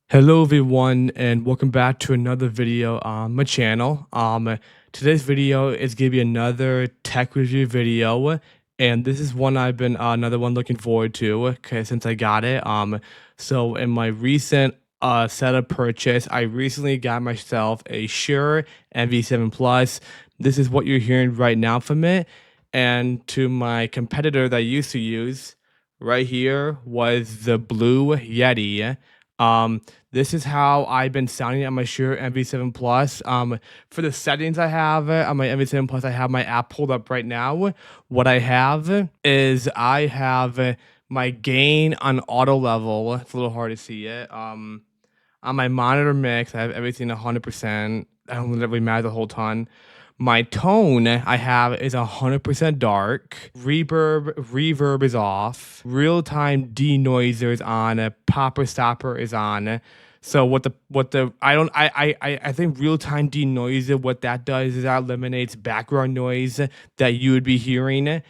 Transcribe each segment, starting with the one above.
Hello everyone and welcome back to another video on my channel. Today's video is gonna be another tech review video, and this is one I've been another one looking forward to since I got it. So in my recent setup purchase, I recently got myself a Shure MV7 Plus. This is what you're hearing right now from it, and to my competitor that I used to use right here was the Blue Yeti. This is how I've been sounding on my Shure MV7 Plus. For the settings I have on my MV7 Plus, I have my app pulled up right now. What I have is I have my gain on auto level. It's a little hard to see it. On my monitor mix, I have everything 100%. I don't really matter a whole ton. My tone I have is 100% dark. Reverb is off. Real time denoiser is on. Popper stopper is on. So I think real time denoiser, what that does is that eliminates background noise that you would be hearing.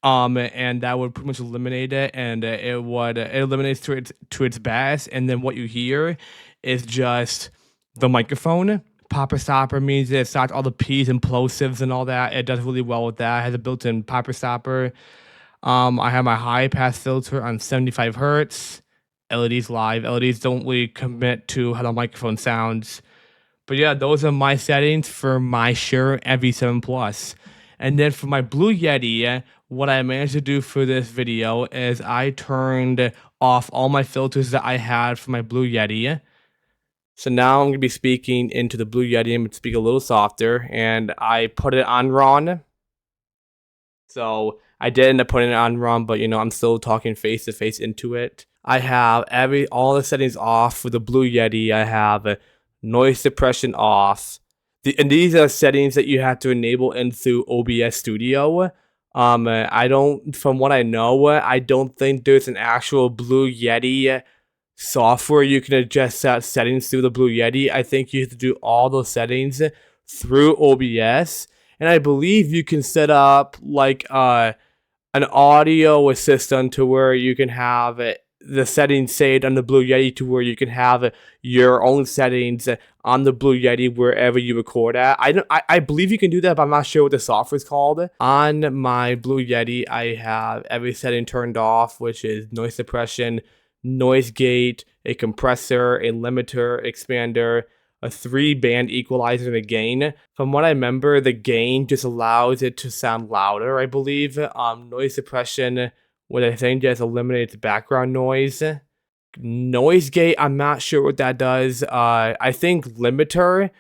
And that would pretty much eliminate it, and it eliminates to its best. And then what you hear is just the microphone. Popper stopper means it stops all the P's and plosives and all that. It does really well with that. It has a built-in popper stopper. I have my high pass filter on 75 hertz. LEDs live. LEDs don't really commit to how the microphone sounds. But yeah, those are my settings for my Shure MV7 Plus. And then for my Blue Yeti, what I managed to do for this video is I turned off all my filters that I had for my Blue Yeti. So now I'm going to be speaking into the Blue Yeti. I'm going to speak a little softer, and I put it on RAW. So I did end up putting it on RAW, but I'm still talking face to face into it. I have all the settings off for the Blue Yeti. I have noise suppression off. And these are settings that you have to enable in through OBS Studio. From what I know, I don't think there's an actual Blue Yeti software you can adjust that settings through the Blue Yeti. I think you have to do all those settings through OBS, and I believe you can set up like an audio assistant to where you can have the settings saved on the Blue Yeti to where you can have your own settings on the Blue Yeti wherever you record at. I believe you can do that, but I'm not sure what the software is called. On my Blue Yeti, I have every setting turned off, which is noise suppression, noise gate, a compressor, a limiter, expander, a 3-band equalizer, and a gain. From what I remember, the gain just allows it to sound louder, I believe. Noise suppression, what I think just eliminates background noise. Noise gate, I'm not sure what that does. I think limiter,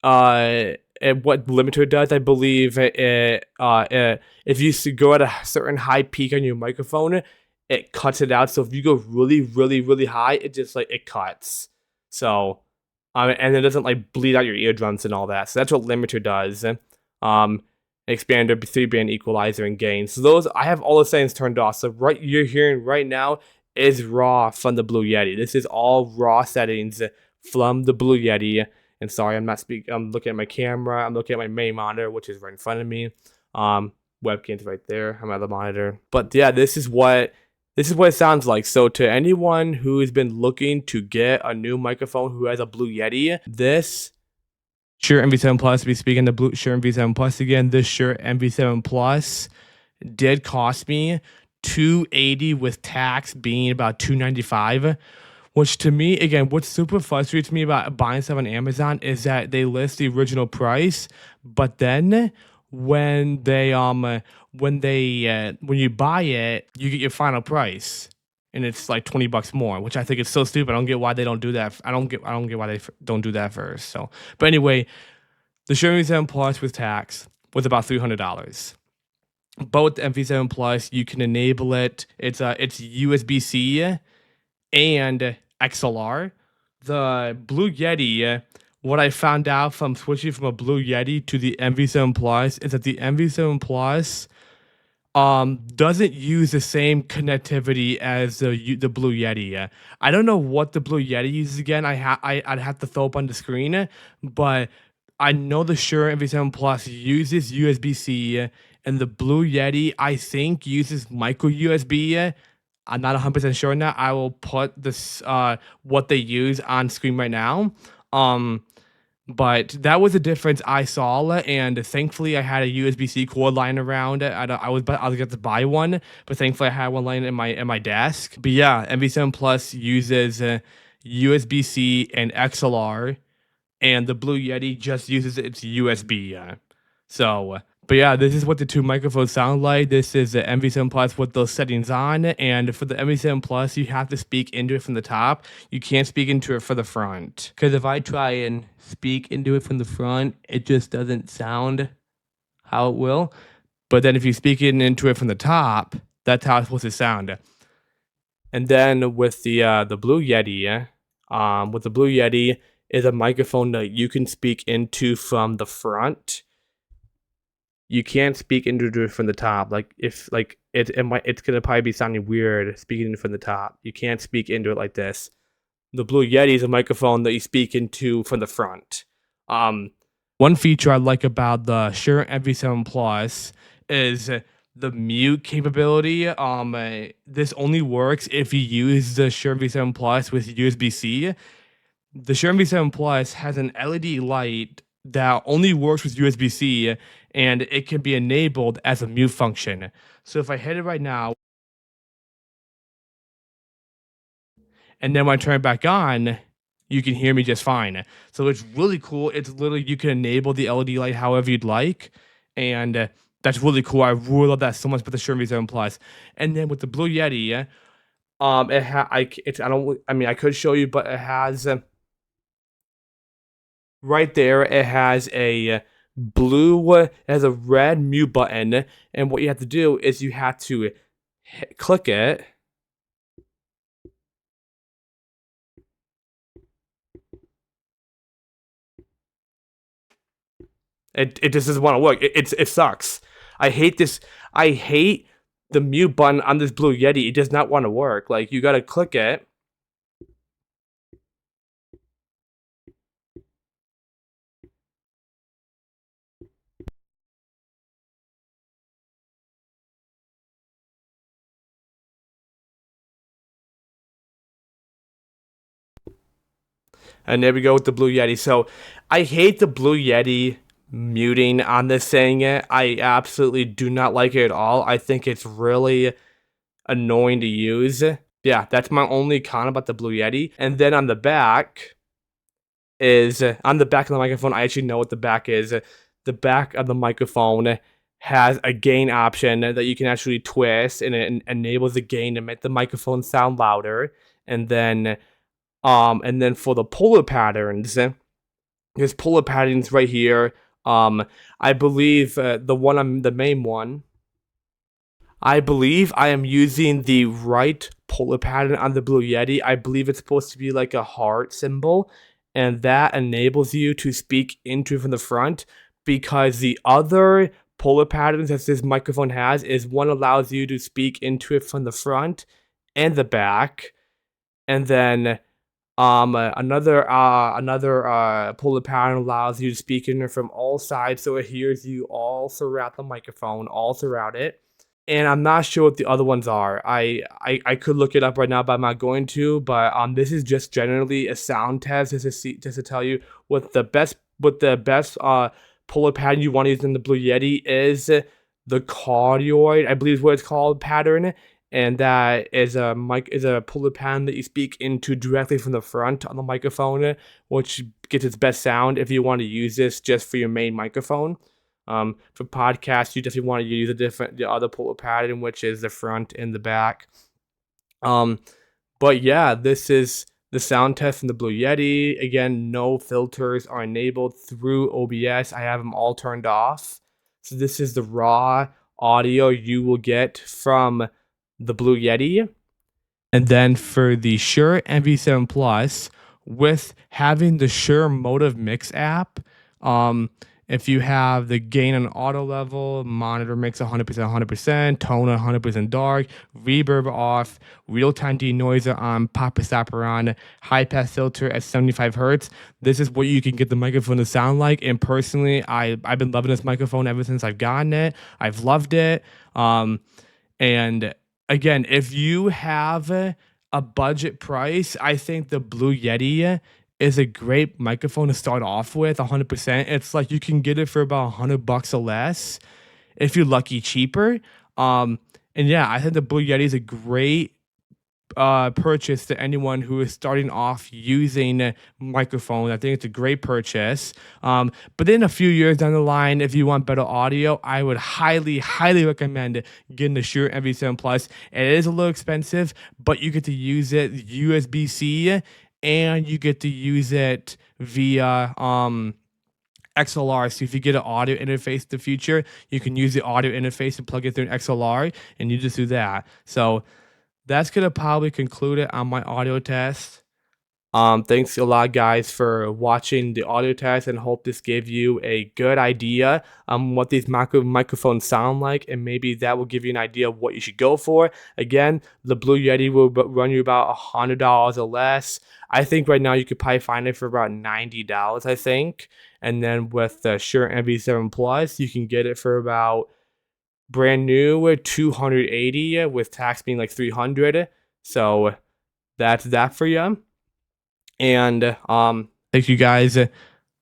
what limiter does, I believe, if you go at a certain high peak on your microphone, it cuts it out. So if you go really, really, really high, it just it cuts. So, and it doesn't bleed out your eardrums and all that. So that's what limiter does. Expander, 3-band equalizer, and gain. So those, I have all the settings turned off. So what you're hearing right now is raw from the Blue Yeti. This is all raw settings from the Blue Yeti. And sorry, I'm looking at my camera. I'm looking at my main monitor, which is right in front of me. Webcam's right there. I'm at the monitor. But yeah, this is what it sounds like. So to anyone who has been looking to get a new microphone who has a Blue Yeti, this Shure MV7 Plus, be speaking the Blue Shure MV7 Plus again, this Shure MV7 Plus did cost me $280 with tax being about $295, which to me, again, what super frustrates me about buying stuff on Amazon is that they list the original price, but then when you buy it, you get your final price, and it's like $20 more, which I think is so stupid. I don't get why they don't do that. I don't get why they don't do that first. So, but anyway, the Shure MV7 Plus with tax was about $300. Both the MV7 Plus, you can enable it. It's USB-C and XLR. The Blue Yeti, what I found out from switching from a Blue Yeti to the MV7 Plus is that the MV7 Plus doesn't use the same connectivity as the Blue Yeti. I don't know what the Blue Yeti uses again. I'd have to throw up on the screen, but I know the Shure MV7 Plus uses USB-C, and the Blue Yeti I think uses micro USB. I'm not 100% sure on that. I will put this what they use on screen right now. Um, but that was the difference I saw, and thankfully I had a USB-C cord lying around. I was going to buy one, but thankfully I had one lying in my desk. But yeah, MV7 Plus uses USB-C and XLR, and the Blue Yeti just uses its USB. But yeah, this is what the two microphones sound like. This is the MV7 Plus with those settings on, and for the MV7 Plus, you have to speak into it from the top. You can't speak into it from the front. Because if I try and speak into it from the front, it just doesn't sound how it will. But then if you speak into it from the top, that's how it's supposed to sound. And then with the Blue Yeti, is a microphone that you can speak into from the front. You can't speak into it from the top. Like if like it's gonna probably be sounding weird speaking from the top. You can't speak into it like this. The Blue Yeti is a microphone that you speak into from the front. One feature I like about the Shure MV7 Plus is the mute capability. This only works if you use the Shure MV7 Plus with USB-C. The Shure MV7 Plus has an LED light that only works with USB-C, and it can be enabled as a mute function. So if I hit it right now, and then when I turn it back on, you can hear me just fine. So it's really cool. It's literally, you can enable the LED light however you'd like, and that's really cool. I really love that so much with the Shure MV7 Plus. And then with the Blue Yeti, I could show you, but it has right there, it has a red mute button, and what you have to do is you have to click it. It just doesn't want to work. It sucks. I hate this. I hate the mute button on this Blue Yeti. It does not want to work. Like, you gotta click it. And there we go with the Blue Yeti. So I hate the Blue Yeti muting on this thing. I absolutely do not like it at all. I think it's really annoying to use. Yeah, that's my only con about the Blue Yeti. And then on the back is on the back of the microphone, I actually know what the back is. The back of the microphone has a gain option that you can actually twist, and it enables the gain to make the microphone sound louder. And then for the polar patterns, there's polar patterns right here. I believe the main one. I believe I am using the right polar pattern on the Blue Yeti. I believe it's supposed to be like a heart symbol, and that enables you to speak into from the front, because the other polar patterns that this microphone has is one allows you to speak into it from the front and the back, and then another polar pattern allows you to speak in it from all sides, so it hears you all throughout the microphone, all throughout it. And I'm not sure what the other ones are. I could look it up right now, but I'm not going to. But this is just generally a sound test, just to tell you what the best polar pattern you want to use in the Blue Yeti is. The cardioid, I believe is what it's called, pattern, and that is a polar pattern that you speak into directly from the front on the microphone, which gets its best sound if you want to use this just for your main microphone. For podcasts, you definitely want to use the other polar pattern, which is the front and the back. But yeah, this is the sound test from the Blue Yeti. Again, no filters are enabled through OBS. I have them all turned off. So this is the raw audio you will get from the Blue Yeti. And then for the Shure MV7 Plus, with having the Shure Motive Mix app, if you have the gain on auto level, monitor mix 100%, 100%, tone 100% dark, reverb off, real-time denoiser on, pop stopper on, high-pass filter at 75 hertz, this is what you can get the microphone to sound like. And personally, I've been loving this microphone ever since I've gotten it. I've loved it. And again, if you have a budget price, I think the Blue Yeti is a great microphone to start off with, 100%. It's like you can get it for about 100 bucks or less if you're lucky, cheaper. Um, and yeah, I think the Blue Yeti is a great purchase to anyone who is starting off using microphone. I think it's a great purchase. But then a few years down the line, if you want better audio, I would highly, highly recommend getting the Shure MV7 Plus. It is a little expensive, but you get to use it USB-C and you get to use it via XLR. So if you get an audio interface in the future, you can use the audio interface and plug it through an XLR, and you just do that. So that's gonna probably conclude it on my audio test. Thanks a lot, guys, for watching the audio test, and hope this gave you a good idea on what these microphones sound like, and maybe that will give you an idea of what you should go for. Again, the Blue Yeti will run you about $100 or less. I think right now you could probably find it for about $90, I think. And then with the Shure MV7 Plus, you can get it for about brand new 280 with tax being like 300. So that's that for you. And thank you guys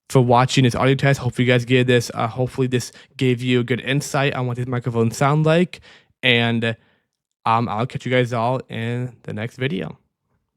for watching this audio test. Hopefully you guys get this. Hopefully this gave you a good insight on what these microphones sound like. And I'll catch you guys all in the next video.